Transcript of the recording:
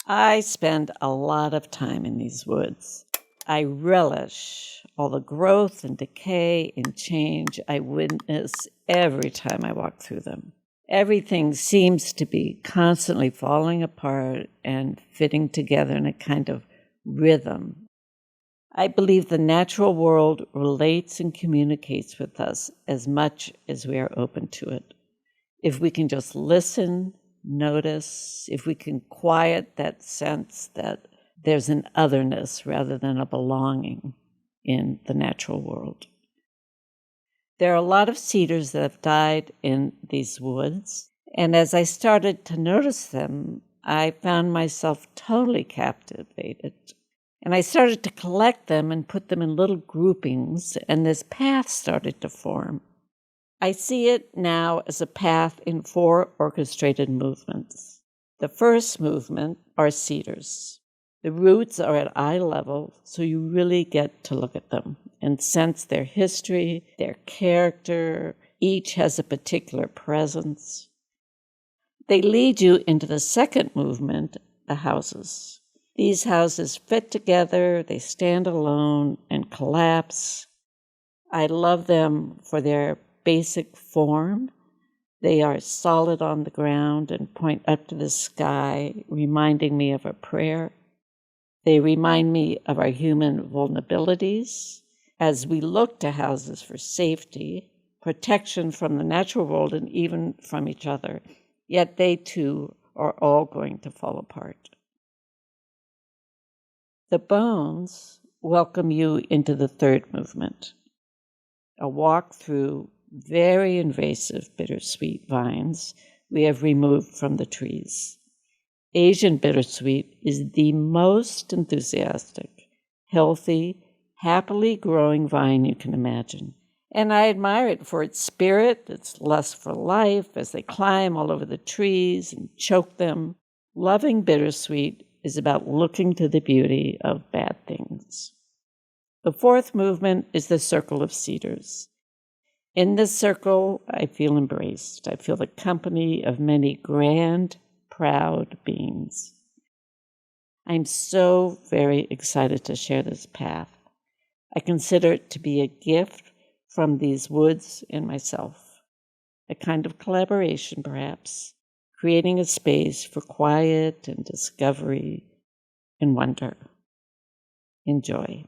I spend a lot of time in these woods. I relish all the growth and decay and change I witness every time I walk through them. Everything seems to be constantly falling apart and fitting together in a kind of rhythm. I believe the natural world relates and communicates with us as much as we are open to it. If we can just listen, notice, if we can quiet that sense that there's an otherness rather than a belonging in the natural world. There are a lot of cedars that have died in these woods, and as I started to notice them, I found myself totally captivated. And I started to collect them and put them in little groupings, and this path started to form. I see it now as a path in 4 orchestrated movements. The first movement are cedars. The roots are at eye level, so you really get to look at them and sense their history, their character. Each has a particular presence. They lead you into the second movement, the houses. These houses fit together, they stand alone and collapse. I love them for their basic form. They are solid on the ground and point up to the sky, reminding me of a prayer. They remind me of our human vulnerabilities as we look to houses for safety, protection from the natural world, and even from each other. Yet they too are all going to fall apart. The bones welcome you into the third movement, a walk through very invasive bittersweet vines we have removed from the trees. Asian bittersweet is the most enthusiastic, healthy, happily growing vine you can imagine. And I admire it for its spirit, its lust for life as they climb all over the trees and choke them. Loving bittersweet is about looking to the beauty of bad things. The fourth movement is the circle of cedars. In this circle, I feel embraced. I feel the company of many grand, proud beings. I'm so very excited to share this path. I consider it to be a gift from these woods and myself, a kind of collaboration perhaps, creating a space for quiet and discovery and wonder. Enjoy.